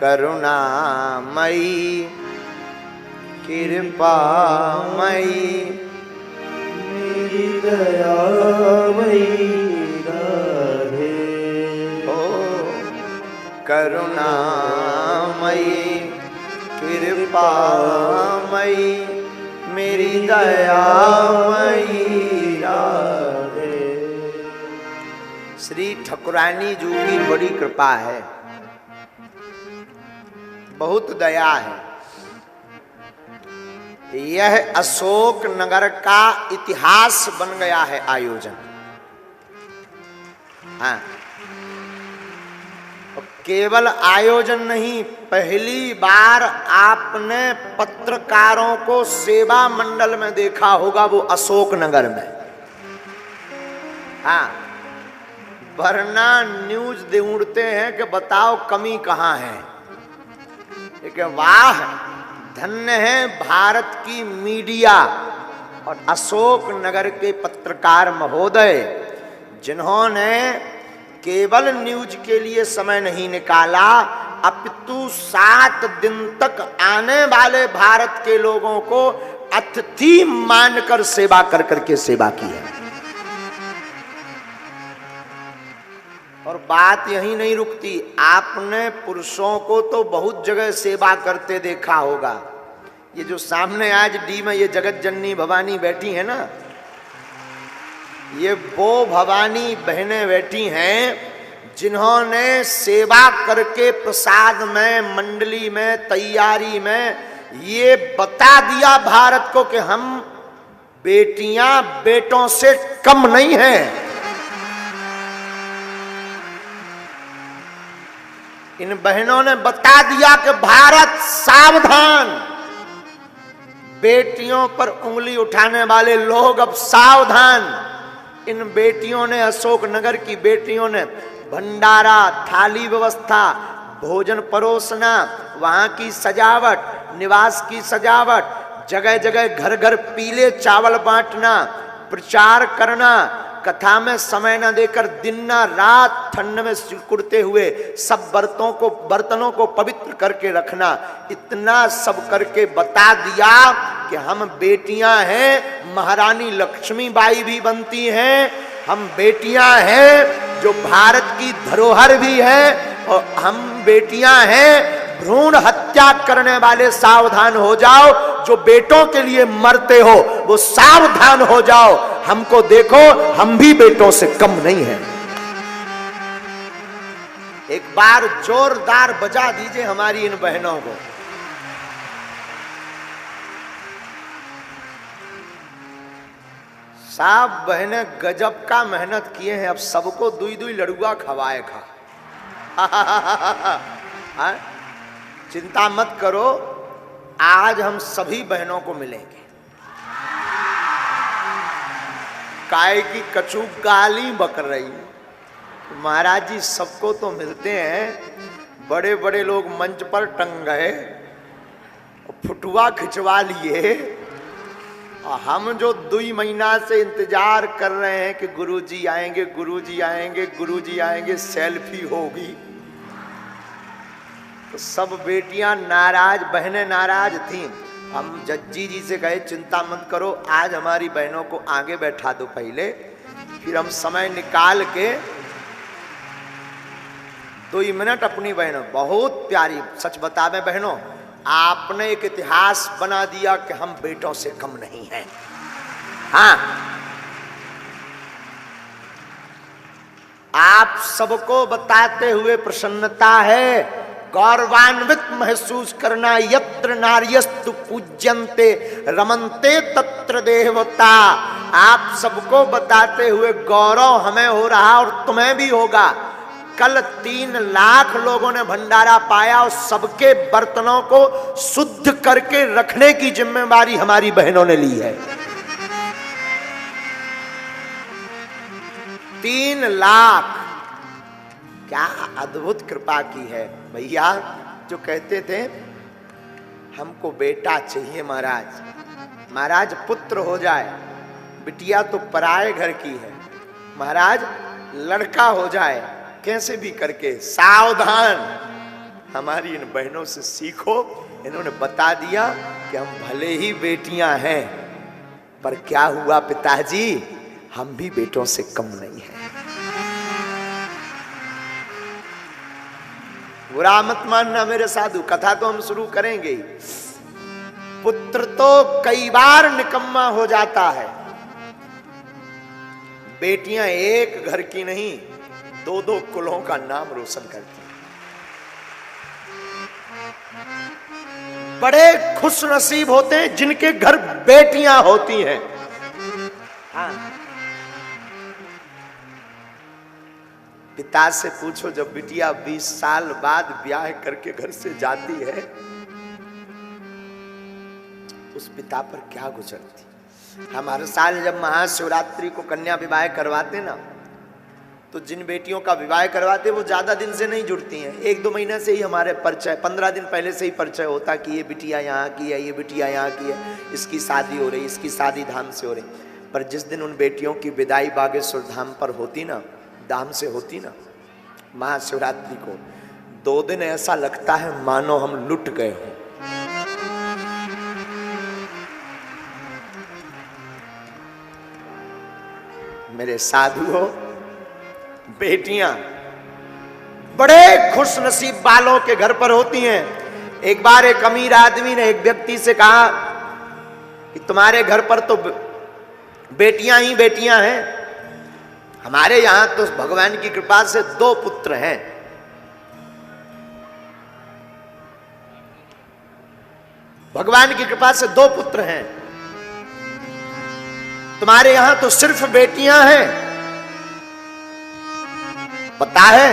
करुणामयी कृपामयी मेरी दयामयी राधे। ओ करुणामयी कृपामयी मेरी दयामयी राधे। श्री ठाकुरानी जी की बड़ी कृपा है, बहुत दया है। यह अशोक नगर का इतिहास बन गया है आयोजन। हाँ, केवल आयोजन नहीं, पहली बार आपने पत्रकारों को सेवा मंडल में देखा होगा, वो अशोक नगर में। हाँ, वरना न्यूज ढूंढते हैं कि बताओ कमी कहां है। लेकिन वाह, धन्य है भारत की मीडिया और अशोक नगर के पत्रकार महोदय, जिन्होंने केवल न्यूज के लिए समय नहीं निकाला, अपितु 7 दिन तक आने वाले भारत के लोगों को अतिथि मानकर सेवा कर करके सेवा की है। और बात यही नहीं रुकती, आपने पुरुषों को तो बहुत जगह सेवा करते देखा होगा। ये जो सामने आज डी में ये जगत जननी भवानी बैठी है ना, ये वो भवानी बहनें बैठी हैं जिन्होंने सेवा करके प्रसाद में, मंडली में, तैयारी में ये बता दिया भारत को कि हम बेटियां बेटों से कम नहीं हैं। इन बहनों ने बता दिया कि भारत सावधान, बेटियों पर उंगली उठाने वाले लोग अब सावधान। इन बेटियों ने, अशोक नगर की बेटियों ने भंडारा, थाली व्यवस्था, भोजन परोसना, वहां की सजावट, निवास की सजावट, जगह जगह घर घर पीले चावल बांटना, प्रचार करना, कथा में समय न देकर दिन न रात ठंड में सिकुड़ते हुए सब बर्तनों को पवित्र करके रखना, इतना सब करके बता दिया कि हम बेटियां हैं, महारानी लक्ष्मीबाई भी बनती हैं, हम बेटियां हैं जो भारत की धरोहर भी है, और हम बेटियां हैं, भ्रूण हत्या करने वाले सावधान हो जाओ, जो बेटों के लिए मरते हो वो सावधान हो जाओ, हमको देखो हम भी बेटों से कम नहीं हैं। एक बार जोरदार बजा दीजिए हमारी इन बहनों को। साहब बहनें गजब का मेहनत किए हैं, अब सबको दुई दुई लड़ुआ खवाए खा। चिंता मत करो, आज हम सभी बहनों को मिलेंगे। काय की कचू गाली बक रही, महाराज जी सबको तो मिलते हैं, बड़े बड़े लोग मंच पर टंग गए, फुटुआ खिंचवा लिए, और हम जो 2 महीना से इंतजार कर रहे हैं कि गुरुजी आएंगे, गुरुजी आएंगे, गुरुजी आएंगे, सेल्फी होगी, तो सब बेटियां नाराज, बहनें नाराज थीं। हम जज्जी जी से कहे चिंता मत करो, आज हमारी बहनों को आगे बैठा दो पहले, फिर हम समय निकाल के 2 मिनट अपनी बहनों, बहुत प्यारी, सच बतावे बहनों, आपने एक इतिहास बना दिया कि हम बेटों से कम नहीं हैं। हाँ, आप सबको बताते हुए प्रसन्नता है, गौरवान्वित महसूस करना, यत्र नार्यस्तु पूज्यन्ते रमन्ते तत्र देवता। आप सबको बताते हुए गौरव हमें हो रहा और तुम्हें भी होगा। कल 3 लाख लोगों ने भंडारा पाया और सबके बर्तनों को शुद्ध करके रखने की जिम्मेदारी हमारी बहनों ने ली है। 3 लाख, क्या अद्भुत कृपा की है भैया। जो कहते थे हमको बेटा चाहिए महाराज, महाराज पुत्र हो जाए, बिटिया तो पराए घर की है, महाराज लड़का हो जाए कैसे भी करके, सावधान। हमारी इन बहनों से सीखो। इन्होंने बता दिया कि हम भले ही बेटियां हैं, पर क्या हुआ पिताजी, हम भी बेटों से कम नहीं हैं। बुरा मत मानना मेरे साधु, कथा तो हम शुरू करेंगे ही। पुत्र तो कई बार निकम्मा हो जाता है, बेटियां एक घर की नहीं, दो दो कुलों का नाम रोशन करती हैं। बड़े खुश नसीब होते हैं जिनके घर बेटियां होती हैं। हाँ। पिता से पूछो, जब बिटिया 20 साल बाद ब्याह करके घर से जाती है, उस पिता पर क्या गुजरती। हम हर साल जब महाशिवरात्रि को कन्या विवाह करवाते ना, तो जिन बेटियों का विवाह करवाते वो ज्यादा दिन से नहीं जुड़ती हैं, 1-2 महीने से ही हमारे परिचय, 15 दिन पहले से ही परिचय होता कि ये बिटिया यहाँ की है, ये बिटिया यहाँ की है, इसकी शादी हो रही, इसकी शादी धाम से हो रही। पर जिस दिन उन बेटियों की विदाई बागेश्वर धाम पर होती ना, धाम से होती ना, महाशिवरात्रि को 2 दिन ऐसा लगता है मानो हम लुट गए हों। मेरे साधुओं, बेटियां बड़े खुश नसीब वालों के घर पर होती हैं। एक बार एक अमीर आदमी ने एक व्यक्ति से कहा कि तुम्हारे घर पर तो बेटियां ही बेटियां हैं, हमारे यहां तो भगवान की कृपा से 2 पुत्र हैं। भगवान की कृपा से 2 पुत्र हैं, तुम्हारे यहां तो सिर्फ बेटियां हैं। पता है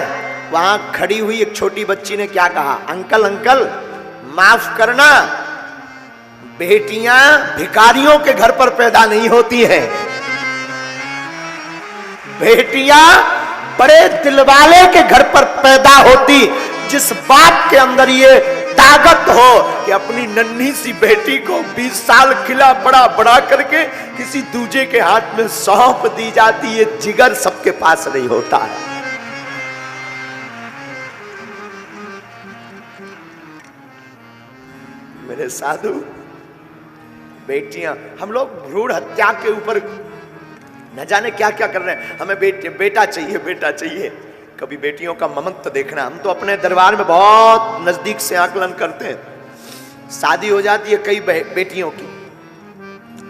वहां खड़ी हुई एक छोटी बच्ची ने क्या कहा, अंकल अंकल माफ करना, बेटियां भिखारियों के घर पर पैदा नहीं होती हैं, बेटियां बड़े दिलवाले के घर पर पैदा होती। जिस बाप के अंदर ये ताकत हो कि अपनी नन्ही सी बेटी को 20 साल खिला बड़ा बड़ा करके किसी दूजे के हाथ में सौंप दी जाती, ये जिगर सबके पास नहीं होता है। मेरे साधु, बेटियां, हम लोग भ्रूण हत्या के ऊपर न जाने क्या क्या कर रहे हैं। हमें बेटा चाहिए, बेटा चाहिए। कभी बेटियों का ममत्व देखना। हम तो अपने दरबार में बहुत नजदीक से आकलन करते हैं। शादी हो जाती है कई बेटियों की,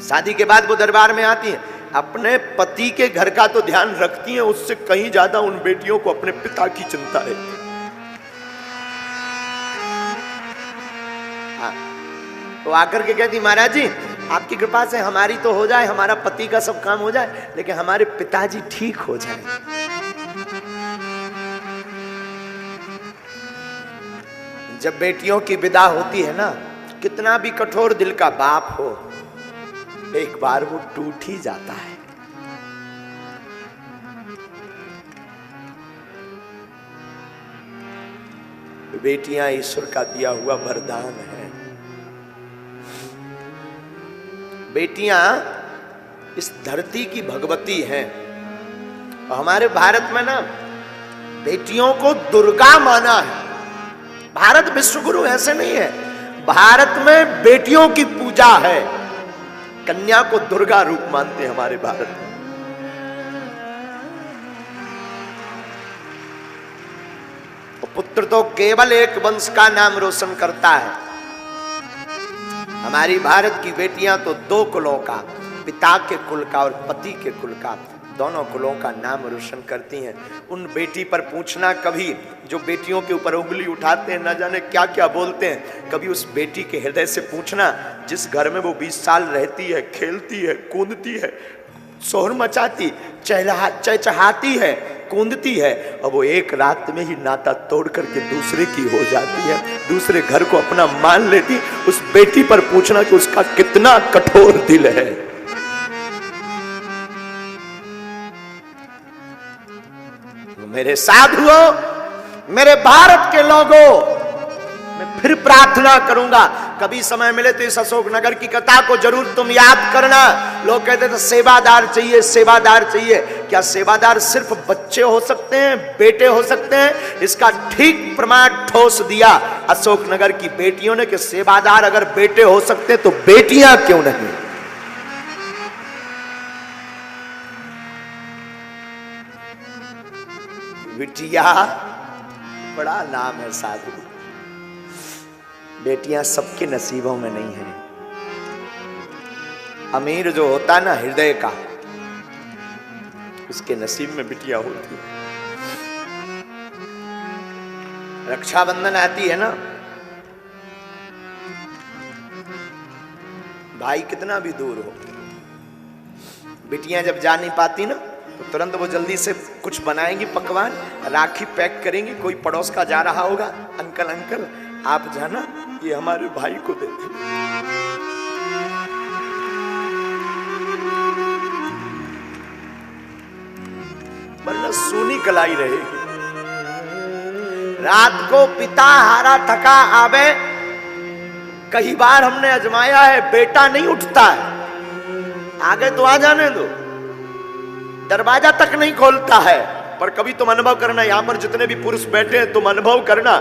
शादी के बाद वो दरबार में आती हैं, अपने पति के घर का तो ध्यान रखती हैं, उससे कहीं ज्यादा उन बेटियों को अपने पिता की चिंता है। हाँ, तो आकर के कहती, महाराज जी आपकी कृपा से हमारी तो हो जाए, हमारा पति का सब काम हो जाए, लेकिन हमारे पिताजी ठीक हो जाए। जब बेटियों की विदा होती है ना, कितना भी कठोर दिल का बाप हो, एक बार वो टूट ही जाता है। बेटियां ईश्वर का दिया हुआ वरदान है। बेटियां इस धरती की भगवती हैं। और हमारे भारत में ना बेटियों को दुर्गा माना है। भारत विश्वगुरु ऐसे नहीं है, भारत में बेटियों की पूजा है। कन्या को दुर्गा रूप मानते हैं हमारे भारत में। पुत्र तो केवल एक वंश का नाम रोशन करता है। हमारी भारत की बेटियां तो 2 कुलों का, पिता के कुल का और पति के कुल का, दोनों कुलों का नाम रोशन करती हैं। उन बेटी पर पूछना कभी, जो बेटियों के ऊपर उंगली उठाते हैं, न जाने क्या क्या बोलते हैं, कभी उस बेटी के हृदय से पूछना जिस घर में वो 20 साल रहती है, खेलती है, कूदती है, शोर मचाती, चहचहाती है, कूदती है, और वो एक रात में ही नाता तोड़ करके दूसरे की हो जाती है, दूसरे घर को अपना मान लेती। उस बेटी पर पूछना कि उसका कितना कठोर दिल है। मेरे साधुओं, मेरे भारत के लोगों, मैं फिर प्रार्थना करूंगा, कभी समय मिले तो इस अशोकनगर की कथा को जरूर तुम याद करना। लोग कहते थे सेवादार चाहिए, सेवादार चाहिए। क्या सेवादार सिर्फ बच्चे हो सकते हैं, बेटे हो सकते हैं? इसका ठीक प्रमाण ठोस दिया अशोकनगर की बेटियों ने कि सेवादार अगर बेटे हो सकते तो बेटियां क्यों नहीं। बिटिया बड़ा नाम है साधु। बेटियां सबके नसीबों में नहीं है। अमीर जो होता ना हृदय का, उसके नसीब में बिटिया होती है। रक्षाबंधन आती है ना, भाई कितना भी दूर हो, बिटियां जब जा नहीं पाती ना तो तुरंत वो जल्दी से कुछ बनाएंगी पकवान, राखी पैक करेंगी। कोई पड़ोस का जा रहा होगा, अंकल अंकल आप जाना, ये हमारे भाई को दे दे। वरना सोनी कलाई रहेगी। रात को पिता हारा थका आवे, कई बार हमने आजमाया है, बेटा नहीं उठता है। आगे तो आ जाने दो, दरवाजा तक नहीं खोलता है। पर कभी तुम अनुभव करना, यहां पर जितने भी पुरुष बैठे हैं तुम अनुभव करना,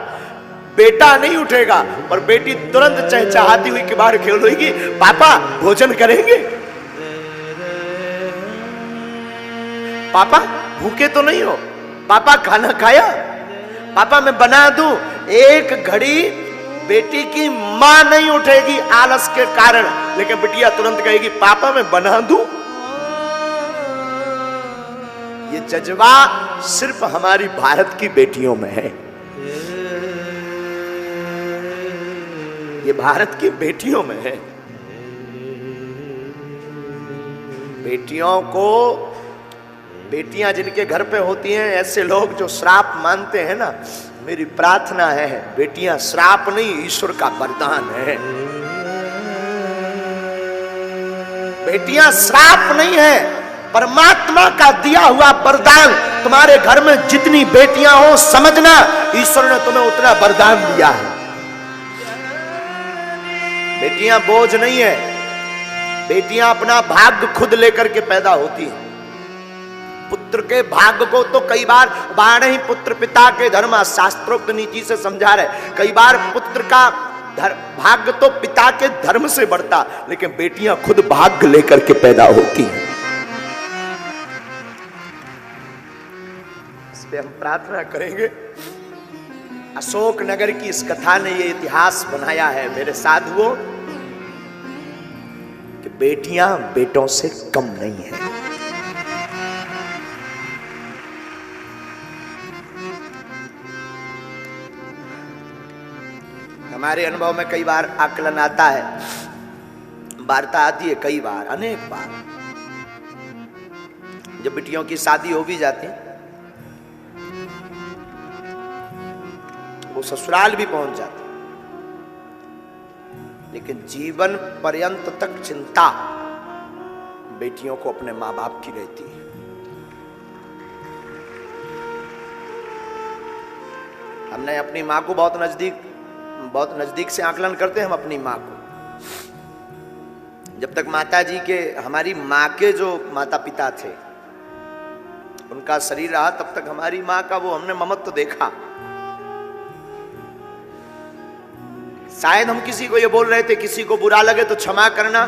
बेटा नहीं उठेगा और बेटी तुरंत चहचहाती हुई के बाहर खेल रही, पापा भोजन करेंगे, पापा भूखे तो नहीं हो, पापा खाना खाया, पापा मैं बना दूं। एक घड़ी बेटी की मां नहीं उठेगी आलस के कारण, लेकिन बिटिया तुरंत कहेगी पापा मैं बना दूं। ये जज्बा सिर्फ हमारी भारत की बेटियों में है। ये भारत की बेटियों में है। बेटियों को, बेटियां जिनके घर पे होती हैं, ऐसे लोग जो श्राप मानते हैं ना, मेरी प्रार्थना है बेटियां श्राप नहीं, ईश्वर का वरदान है। बेटियां श्राप नहीं है, परमात्मा का दिया हुआ वरदान। तुम्हारे घर में जितनी बेटियां हो, समझना ईश्वर ने तुम्हें उतना वरदान दिया है। बेटियां बोझ नहीं है, बेटियां अपना भाग्य खुद लेकर के पैदा होती हैं। पुत्र के भाग्य को तो कई बार बारह ही पुत्र पिता के धर्म शास्त्रोक्त नीति से समझा रहे। कई बार पुत्र का भाग्य तो पिता के धर्म से बढ़ता, लेकिन बेटियां खुद भाग्य लेकर के पैदा होती हैं। इस पे हम प्रार्थना करेंगे। अशोकनगर की इस कथा ने ये इतिहास बनाया है मेरे साधुओं कि बेटियां बेटों से कम नहीं है। हमारे अनुभव में कई बार आकलन आता है, वार्ता आती है, कई बार, अनेक बार, जब बिटियों की शादी हो भी जाती, वो ससुराल भी पहुंच जाती, लेकिन जीवन पर्यंत तक चिंता बेटियों को अपने मां बाप की रहती है। हमने अपनी मां को बहुत नजदीक से आकलन करते हैं हम अपनी मां को। जब तक माता जी के, हमारी मां के जो माता पिता थे, उनका शरीर रहा, तब तक हमारी मां का वो हमने ममत्व देखा। शायद हम किसी को ये बोल रहे थे, किसी को बुरा लगे तो क्षमा करना,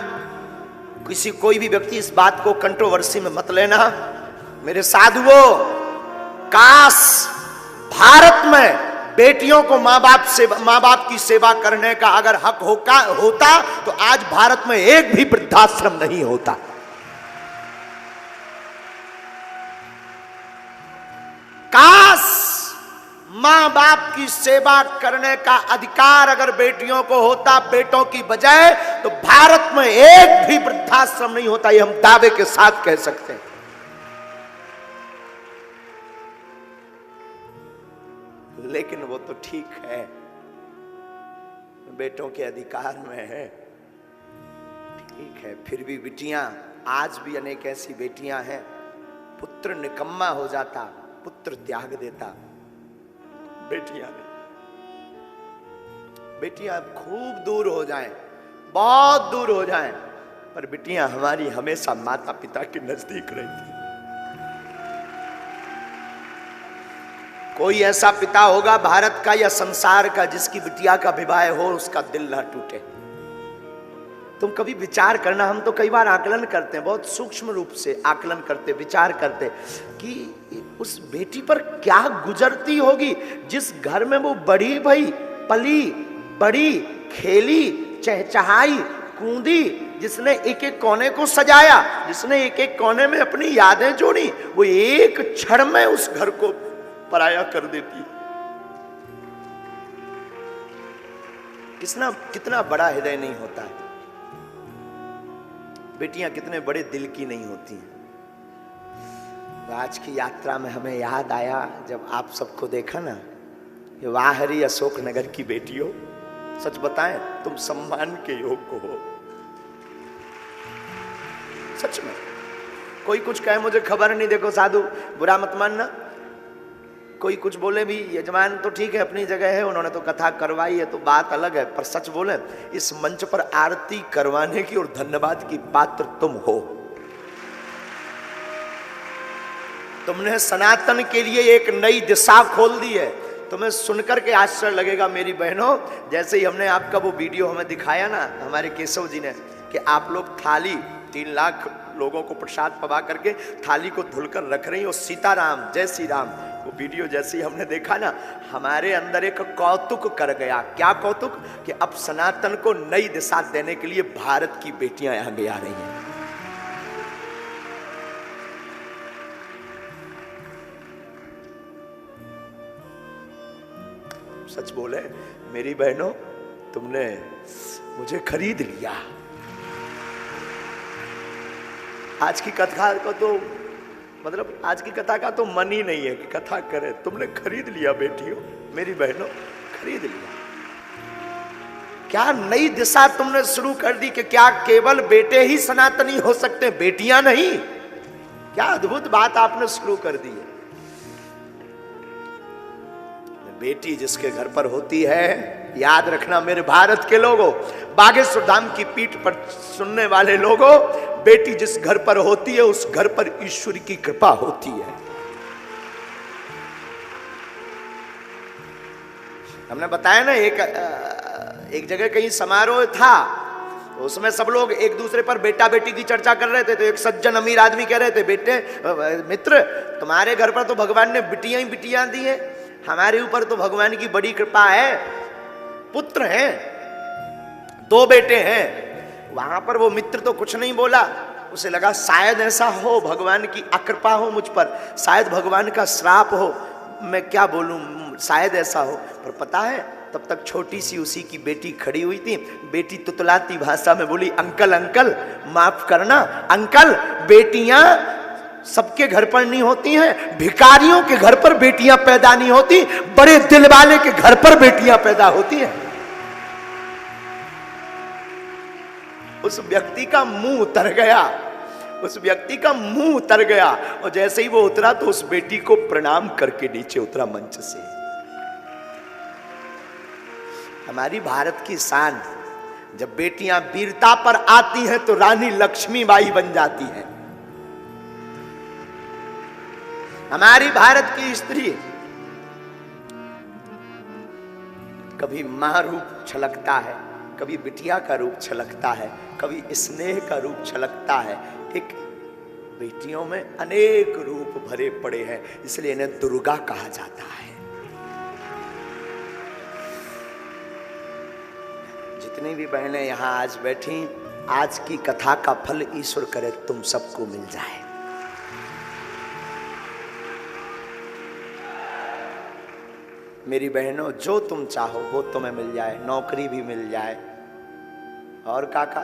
कोई भी व्यक्ति इस बात को कंट्रोवर्सी में मत लेना। मेरे साधुओं, काश भारत में बेटियों को मां बाप की सेवा करने का अगर हक होता तो आज भारत में एक भी वृद्धाश्रम नहीं होता। काश मां बाप की सेवा करने का अधिकार अगर बेटियों को होता बेटों की बजाय, तो भारत में एक भी वृद्धाश्रम नहीं होता। ये हम दावे के साथ कह सकते हैं। लेकिन वो तो ठीक है, बेटों के अधिकार में है, ठीक है, फिर भी बेटियां, आज भी अनेक ऐसी बेटियां हैं, पुत्र निकम्मा हो जाता, पुत्र त्याग देता, बेटियां नहीं। बेटियां खूब दूर हो जाएं, बहुत दूर हो जाएं, पर बेटियां हमारी हमेशा माता पिता के नजदीक रहती। कोई ऐसा पिता होगा भारत का या संसार का जिसकी बिटिया का विवाह हो उसका दिल ना टूटे। तुम कभी विचार करना, हम तो कई बार आकलन करते हैं, बहुत सूक्ष्म रूप से आकलन करते, विचार करते कि उस बेटी पर क्या गुजरती होगी जिस घर में वो बड़ी भई, पली बड़ी, खेली, चहचहाई, कूदी, जिसने एक एक कोने को सजाया, जिसने एक एक कोने में अपनी यादें जोड़ी, वो एक क्षण में उस घर को पराया कर देती। कितना बड़ा हृदय नहीं होता है। बेटियां कितने बड़े दिल की नहीं होती हैं। आज की यात्रा में हमें याद आया जब आप सबको देखा ना, ये वाहरी अशोक नगर की बेटियों, सच बताएं तुम सम्मान के योग्य हो। सच में कोई कुछ कहे मुझे खबर नहीं, देखो साधु बुरा मत मानना, कोई कुछ बोले भी, यजमान तो ठीक है अपनी जगह है, उन्होंने तो कथा करवाई है तो बात अलग है, पर सच बोले इस मंच पर आरती करवाने की और धन्यवाद की पात्र तुम हो। तुमने सनातन के लिए एक नई दिशा खोल दी है। तुम्हें सुनकर के आश्चर्य लगेगा मेरी बहनों, जैसे ही हमने आपका वो वीडियो हमें दिखाया ना हमारे केशव जी ने, कि आप लोग थाली 3 लाख लोगों को प्रसाद पवा करके थाली को धुलकर रख रही हो, सीताराम जय श्री राम, वो वीडियो जैसे ही हमने देखा ना, हमारे अंदर एक कौतुक कर गया। क्या कौतुक? कि अब सनातन को नई दिशा देने के लिए भारत की बेटियां आगे आ रही हैं। सच बोले मेरी बहनों, तुमने मुझे खरीद लिया। आज की कथा का तो मतलब आज की कथा का तो मन ही नहीं है कि कथा करे। तुमने खरीद लिया बेटियों, मेरी बहनों, खरीद लिया। क्या नई दिशा तुमने शुरू कर दी कि क्या केवल बेटे ही सनातनी हो सकते, बेटियां नहीं? क्या अद्भुत बात आपने शुरू कर दी है। बेटी जिसके घर पर होती है, याद रखना मेरे भारत के लोगों, बागेश्वर धाम की पीठ पर सुनने वाले लोगों, बेटी जिस घर पर होती है उस घर पर ईश्वर की कृपा होती है। हमने बताया ना एक जगह कहीं समारोह था, तो उसमें सब लोग एक दूसरे पर बेटा बेटी की चर्चा कर रहे थे। तो एक सज्जन अमीर आदमी कह रहे थे, बेटे मित्र तुम्हारे घर पर तो भगवान ने बिटियां ही बिटियां दी है, हमारे ऊपर तो भगवान की बड़ी कृपा है, पुत्र हैं, 2 बेटे हैं। वहां पर वो मित्र तो कुछ नहीं बोला, उसे लगा शायद ऐसा हो भगवान की अकृपा हो मुझ पर, शायद भगवान का श्राप हो, मैं क्या बोलूं, शायद ऐसा हो। पर पता है तब तक छोटी सी उसी की बेटी खड़ी हुई थी। बेटी तुतलाती भाषा में बोली, अंकल अंकल माफ करना अंकल, बेटियां सबके घर पर नहीं होती हैं, भिखारियों के घर पर बेटियां पैदा नहीं होती, बड़े दिल वाले के घर पर बेटियां पैदा होती हैं। उस व्यक्ति का मुंह उतर गया, उस व्यक्ति का मुंह उतर गया, और जैसे ही वो उतरा तो उस बेटी को प्रणाम करके नीचे उतरा मंच से। हमारी भारत की शान, जब बेटियां वीरता पर आती हैं तो रानी लक्ष्मीबाई बन जाती हैं। हमारी भारत की स्त्री कभी मां रूप छलकता है, कभी बिटिया का रूप छलकता है, कभी स्नेह का रूप छलकता है। एक बेटियों में अनेक रूप भरे पड़े हैं, इसलिए इन्हें दुर्गा कहा जाता है। जितनी भी बहनें यहां आज बैठी, आज की कथा का फल ईश्वर करे तुम सबको मिल जाए। मेरी बहनों, जो तुम चाहो वो तुम्हें मिल जाए, नौकरी भी मिल जाए, और काका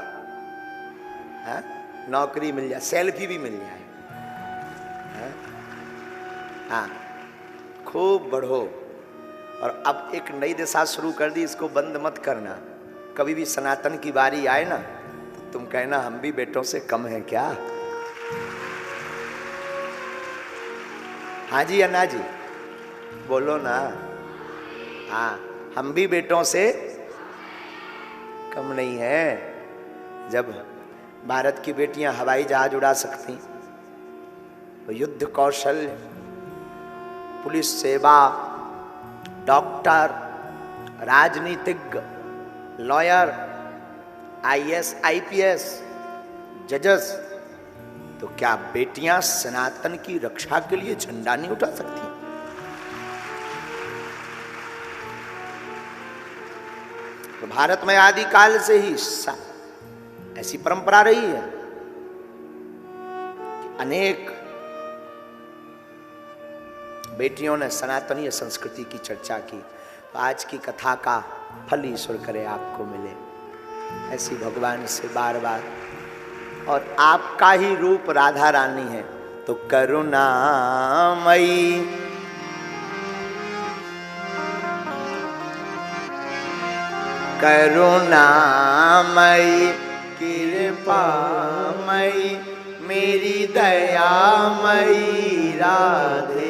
है, नौकरी मिल जाए, सेल्फी भी मिल जाए, हाँ खूब बढ़ो। और अब एक नई दिशा शुरू कर दी, इसको बंद मत करना। कभी भी सनातन की बारी आए ना तो तुम कहना हम भी बेटों से कम हैं क्या? हाँ जी अन्ना जी बोलो ना, हाँ हम भी बेटों से कम नहीं है। जब भारत की बेटियां हवाई जहाज उड़ा सकती, तो युद्ध कौशल, पुलिस सेवा, डॉक्टर, राजनीतिज्ञ, लॉयर, आईएएस, आईपीएस, जजेस, तो क्या बेटियां सनातन की रक्षा के लिए झंडा नहीं उठा सकती? तो भारत में आदिकाल से ही ऐसी परंपरा रही है कि अनेक बेटियों ने सनातनीय संस्कृति की चर्चा की। तो आज की कथा का फल ईश्वर करे आपको मिले, ऐसी भगवान से बार बार। और आपका ही रूप राधा रानी है, तो करुणामयी, करुणामयी, कृपामयी, मेरी दयामयी राधे